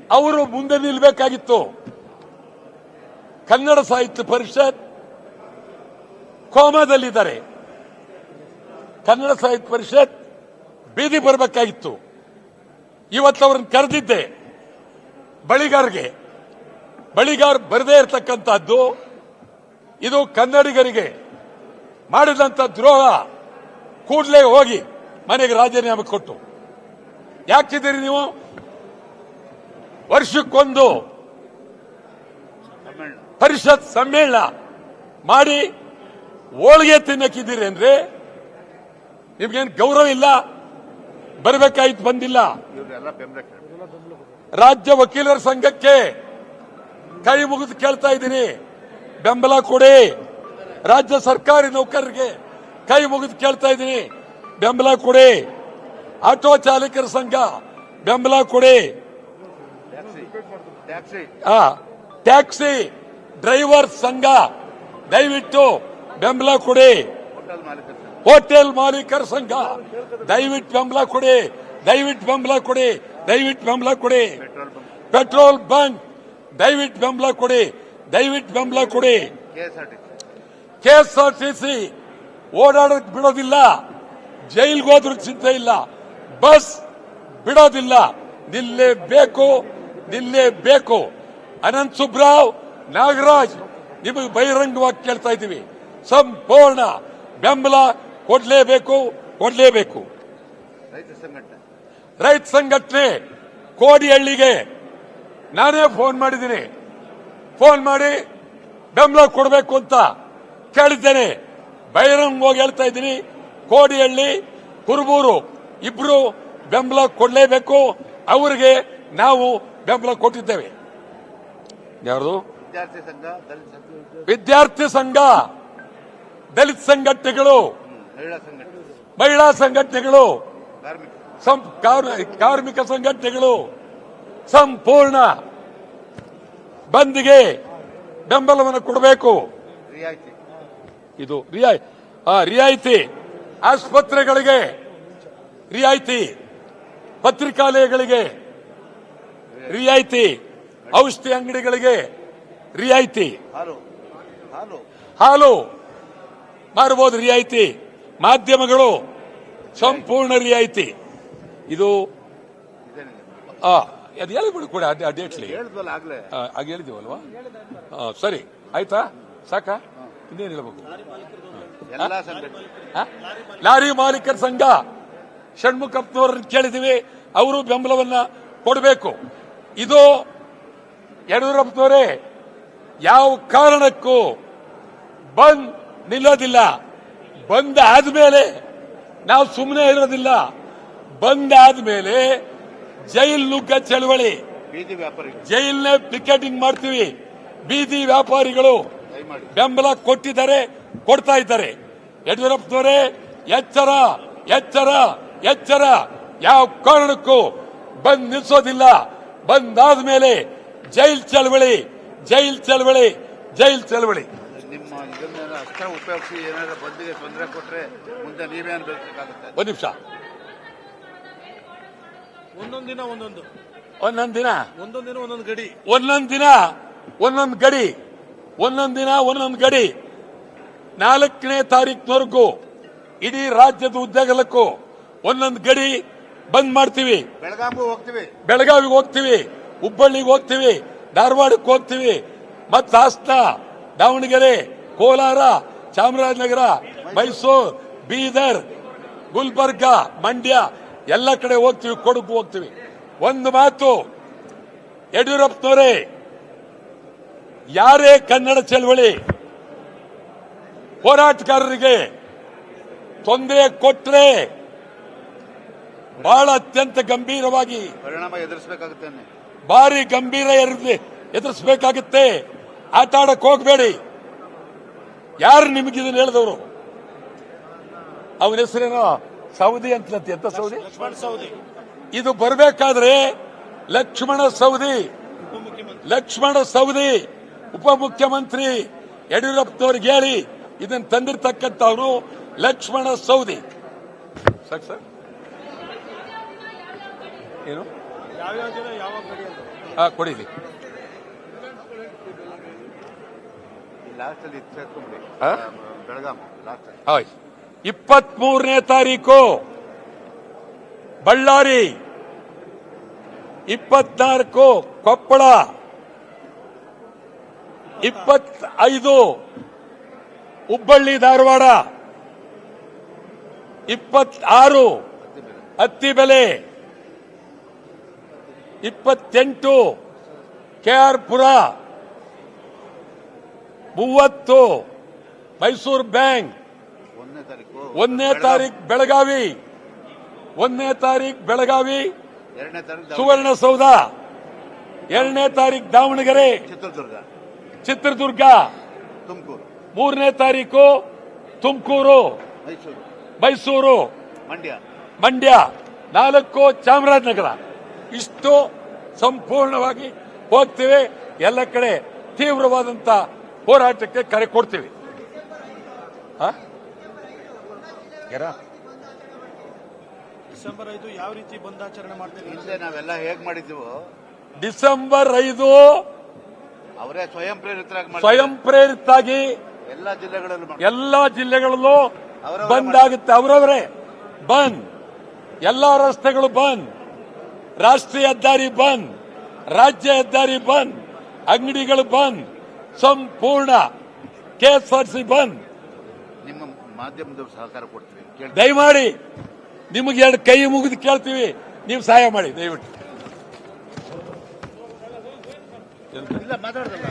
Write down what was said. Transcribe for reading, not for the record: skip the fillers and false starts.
ಅವರು ಮುಂದೆ ನಿಲ್ಲಬೇಕಾಗಿತ್ತು. ಕನ್ನಡ ಸಾಹಿತ್ಯ ಪರಿಷತ್ ಕೋಮಾದಲ್ಲಿದ್ದಾರೆ. ಕನ್ನಡ ಸಾಹಿತ್ಯ ಪರಿಷತ್ ಬೀದಿ ಬರಬೇಕಾಗಿತ್ತು. ಇವತ್ತು ಅವ್ರನ್ನ ಕರೆದಿದ್ದೆ ಬಳಿಗಾರ್ ಬರದೇ ಇರತಕ್ಕಂಥದ್ದು ಇದು ಕನ್ನಡಿಗರಿಗೆ ಮಾಡಿದಂತ ದ್ರೋಹ. ಕೂಡಲೇ ಹೋಗಿ ಮನೆಗೆ ರಾಜೀನಾಮೆ ಕೊಟ್ಟು ಯಾಕಿದ್ದೀರಿ ನೀವು? ವರ್ಷಕ್ಕೊಂದು ಪರಿಷತ್ ಸಮ್ಮೇಳನ ಮಾಡಿ ಹೋಳಿಗೆ ತಿನ್ನಕ್ಕಿದ್ದೀರಿ ಅಂದ್ರೆ ನಿಮ್ಗೇನು ಗೌರವ ಇಲ್ಲ? ಬರಬೇಕಾಯ್ತು, ಬಂದಿಲ್ಲ. ರಾಜ್ಯ ವಕೀಲರ ಸಂಘಕ್ಕೆ ಕೈ ಮುಗಿದು ಕೇಳ್ತಾ ಇದ್ದೀನಿ, ಬೆಂಬಲ ಕೊಡಿ. ರಾಜ್ಯ ಸರ್ಕಾರಿ ನೌಕರರಿಗೆ ಕೈ ಮುಗಿದು ಕೇಳ್ತಾ ಇದ್ದೀನಿ, ಬೆಂಬಲ ಕೊಡಿ. ಆಟೋ ಚಾಲಕರ ಸಂಘ ಬೆಂಬಲ ಕೊಡಿ. ಟ್ಯಾಕ್ಸಿ ಡ್ರೈವರ್ ಸಂಘ ದಯವಿಟ್ಟು ಬೆಂಬಲ ಕೊಡಿ. ಹೋಟೆಲ್ ಮಾಲೀಕರ ಸಂಘ ದಯವಿಟ್ಟು ಬೆಂಬಲ ಕೊಡಿ. ಬೆಂಬಲ ಕೊಡಿ. ಪೆಟ್ರೋಲ್ ಬಂಕ್ ದಯವಿಟ್ಟು ಬೆಂಬಲ ಕೊಡಿ. ಕೆಎಸ್ಆರ್ಟಿಸಿ ಓಡಾಡಕ್ ಬಿಡೋದಿಲ್ಲ. ಜೈಲ್ಗೆ ಹೋದ್ರೂ ಚಿಂತೆ ಇಲ್ಲ, ಬಸ್ ಬಿಡೋದಿಲ್ಲ. ನಿಲ್ಲೇಬೇಕು. ಅನಂತ್ ಸುಬ್ರಾವ್, ನಾಗರಾಜ್, ನಿಮಗೆ ಬಹಿರಂಗವಾಗಿ ಕೇಳ್ತಾ ಇದ್ದೀವಿ, ಸಂಪೂರ್ಣ ಬೆಂಬಲ ಕೊಡಲೇಬೇಕು. ರೈತ ಸಂಘಟನೆ ಕೋಡಿಹಳ್ಳಿಗೆ ನಾನೇ ಫೋನ್ ಮಾಡಿದ್ದೀನಿ. ಫೋನ್ ಮಾಡಿ ಬೆಂಬಲ ಕೊಡಬೇಕು ಅಂತ ಕೇಳಿದ್ದೇನೆ. ಬಹಿರಂಗವಾಗಿ ಹೇಳ್ತಾ ಇದ್ದೀನಿ, ಕೋಡಿಹಳ್ಳಿ, ಕುರುಬೂರು ಇಬ್ರು ಬೆಂಬಲ ಕೊಡಲೇಬೇಕು. ಅವರಿಗೆ ನಾವು ಬೆಂಬಲ ಕೊಟ್ಟಿದ್ದೇವೆ. ಯಾರು? ವಿದ್ಯಾರ್ಥಿ ಸಂಘ, ದಲಿತ ಸಂಘಟನೆಗಳು, ಮಹಿಳಾ ಸಂಘಟನೆಗಳು, ಕಾರ್ಮಿಕ ಸಂಘಟನೆಗಳು ಸಂಪೂರ್ಣ ಬಂದ್ಗೆ ಬೆಂಬಲವನ್ನು ಕೊಡಬೇಕು. ಇದು ರಿಯಾಯಿತಿ ಆಸ್ಪತ್ರೆಗಳಿಗೆ ರಿಯಾಯಿತಿ, ಪತ್ರಿಕಾಲಯಗಳಿಗೆ ರಿಯಾಯಿತಿ, ಔಷಧಿ ಅಂಗಡಿಗಳಿಗೆ ರಿಯಾಯಿತಿ, ಹಾಲು ಮಾರಬಹುದು ರಿಯಾಯಿತಿ, ಮಾಧ್ಯಮಗಳು ಸಂಪೂರ್ಣ ರಿಯಾಯಿತಿ. ಇದು ಅದು ಹೇಳಿಬಿಡು ಕೂಡ ಡೇಟ್ಲಿ ಆಗ ಹೇಳಿದೀವಲ್ವಾ? ಸರಿ, ಆಯ್ತಾ? ಸಾಕ? ಇನ್ನೇನು ಹೇಳಬೇಕು? ಲಾರಿ ಮಾಲೀಕರ ಸಂಘ ಷಣ್ಮುಖಪ್ಪನವರನ್ನು ಕೇಳಿದೀವಿ, ಅವರು ಬೆಂಬಲವನ್ನ ಕೊಡಬೇಕು. ಇದು ಯಡಿಯೂರಪ್ಪನವರೇ ಯಾವ ಕಾರಣಕ್ಕೂ ಬಂದ್ ನಿಲ್ಲೋದಿಲ್ಲ. ಬಂದ್ ಆದ್ಮೇಲೆ ನಾವು ಸುಮ್ಮನೆ ಇರೋದಿಲ್ಲ. ಬಂದ್ ಆದ್ಮೇಲೆ ಜೈಲ್ ನುಗ್ಗ ಚಳವಳಿ, ಜೈಲ್ನ ಪಿಕೆಟಿಂಗ್ ಮಾಡ್ತೀವಿ. ಬೀದಿ ವ್ಯಾಪಾರಿಗಳು ಬೆಂಬಲ ಕೊಡ್ತಾ ಇದ್ದಾರೆ. ಯಡಿಯೂರಪ್ಪನವರೇ ಎಚ್ಚರ, ಯಾವ ಕಾರಣಕ್ಕೂ ಬಂದ್ ನಿಲ್ಲಿಸೋದಿಲ್ಲ. ಬಂದಾದ್ಮೇಲೆ ಜೈಲ್ ಚಳವಳಿ. ನಿಮ್ಮ ಇದನ್ನೆಲ್ಲ ಅಷ್ಟೇ ಉಪಯೋಗಿಸಿ ಏನಾದರೂ ಬಂದಿಗೆ ತೊಂದರೆ ಕೊಟ್ಟರೆ ಮುಂದೆ ನೀವೇನು ಬೇಕಾಗುತ್ತೆ? ಒಂದು ನಿಮಿಷ. ಒಂದೊಂದು ದಿನ ಒಂದೊಂದು ಗಡಿ. 4ನೇ ತಾರೀಕಿನವರೆಗೂ ಇಡೀ ರಾಜ್ಯದ ಉದ್ದಗಲಕ್ಕೂ ಒಂದೊಂದು ಗಡಿ ಬಂದ್ ಮಾಡ್ತೀವಿ. ಬೆಳಗಾವಿಗೆ ಹೋಗ್ತೀವಿ, ಹುಬ್ಬಳ್ಳಿಗೆ ಹೋಗ್ತೀವಿ, ಧಾರವಾಡಕ್ಕೆ ಹೋಗ್ತೀವಿ, ಮತ್ತು ಹಾಸನ, ದಾವಣಗೆರೆ, ಕೋಲಾರ, ಚಾಮರಾಜನಗರ, ಮೈಸೂರು, ಬೀದರ್, ಗುಲ್ಬರ್ಗ, ಮಂಡ್ಯ ಎಲ್ಲ ಕಡೆ ಹೋಗ್ತೀವಿ, ಕೊಡಗು ಹೋಗ್ತೀವಿ. ಒಂದು ಮಾತು, ಯಡಿಯೂರಪ್ಪನವರೇ, ಯಾರೇ ಕನ್ನಡ ಚಳವಳಿ ಹೋರಾಟಗಾರರಿಗೆ ತೊಂದರೆ ಕೊಟ್ಟರೆ ಬಹಳ ಅತ್ಯಂತ ಗಂಭೀರವಾಗಿ ಪರಿಣಾಮ ಎದುರಿಸಬೇಕಾಗುತ್ತೆ, ಭಾರಿ ಗಂಭೀರ ಎದುರಿಸಬೇಕಾಗುತ್ತೆ. ಆಟ ಆಡಕ್ ಹೋಗ್ಬೇಡಿ. ಯಾರು ನಿಮಗಿದನ್ನು ಹೇಳಿದವರು? ಅವನ ಹೆಸರೇನೋ ಸೌದಿ ಅಂತ. ಎಂತ ಸೌದಿ? ಇದು ಬರಬೇಕಾದ್ರೆ ಲಕ್ಷ್ಮಣ ಸೌದಿ ಉಪಮುಖ್ಯಮಂತ್ರಿ ಯಡಿಯೂರಪ್ಪನವ್ರಿಗೆ ಹೇಳಿ ಇದನ್ನು ತಂದಿರ್ತಕ್ಕಂಥವನು ಲಕ್ಷ್ಮಣ ಸೌದಿ. ಸರ್ ಏನು ಯಾವ್ಯಾವ ದಿನ ಯಾವ ಗಡಿ ಅಂತ ಕೊಡಿಲಿ. ಲಾಸ್ಟ್ ಅಲ್ಲಿ ಸೇರ್ಕೊಂಡ್ಬಿಡಿ ಬೆಳಗಾಂ ಲಾಸ್ಟ್. 23ನೇ ತಾರೀಕು ಬಳ್ಳಾರಿ, 24 ಕೊಪ್ಪಳ, 25 ಹುಬ್ಬಳ್ಳಿ ಧಾರವಾಡ, 26 ಅತ್ತಿಬೆಲೆ, 28 ಕೆಆರ್ ಪುರ, 30 ಮೈಸೂರು ಬ್ಯಾಂಕ್, 1ನೇ ತಾರೀಕು ಬೆಳಗಾವಿ, 1ನೇ ತಾರೀಕು ಬೆಳಗಾವಿ 2ನೇ ತಾರೀಕು ಸುವರ್ಣಸೌಧ, 2ನೇ ತಾರೀಕು ದಾವಣಗೆರೆ, ಚಿತ್ರದುರ್ಗ, ತುಮಕೂರು, 3ನೇ ತಾರೀಕು ತುಮಕೂರು, ಮೈಸೂರು, ಮಂಡ್ಯ, 4 ಚಾಮರಾಜನಗರ. ಇಷ್ಟು ಸಂಪೂರ್ಣವಾಗಿ ಹೋಗ್ತೀವಿ. ಎಲ್ಲ ಕಡೆ ತೀವ್ರವಾದಂತ ಹೋರಾಟಕ್ಕೆ ಕರೆ ಕೊಡ್ತೀವಿ. ಡಿಸೆಂಬರ್ 5 ಯಾವ ರೀತಿ ಬಂದ್ ಆಚರಣೆ ಮಾಡ್ತೀವಿ? ಹಿಂದೆ ನಾವೆಲ್ಲ ಹೇಗ್ ಮಾಡಿದ್ದೀವೋ ಡಿಸೆಂಬರ್ 5 ಅವರೇ ಸ್ವಯಂ ಪ್ರೇರಿತಾಗಿ ಎಲ್ಲಾ ಜಿಲ್ಲೆಗಳಲ್ಲೂ ಬಂದ್ ಆಗುತ್ತೆ. ಅವರವರೇ ಬಂದ್, ಎಲ್ಲಾ ರಸ್ತೆಗಳು ಬಂದ್, ರಾಷ್ಟ್ರೀಯ ಹೆದ್ದಾರಿ ಬಂದ್, ರಾಜ್ಯ ಹೆದ್ದಾರಿ ಬಂದ್, ಅಂಗಡಿಗಳು ಬಂದ್, ಸಂಪೂರ್ಣ ಕೆಎಸ್ಆರ್ಸಿ ಬಂದ್. ನಿಮ್ಮ ಮಾಧ್ಯಮದವರು ಸಹಕಾರ ಕೊಡ್ತೀವಿ. ದಯಮಾಡಿ ನಿಮಗೆ 2 ಕೈ ಮುಗಿದು ಕೇಳ್ತೀವಿ, ನೀವು ಸಹಾಯ ಮಾಡಿ ದಯವಿಟ್ಟು. ಇಲ್ಲ ಮಾತಾಡೋದಲ್ಲ.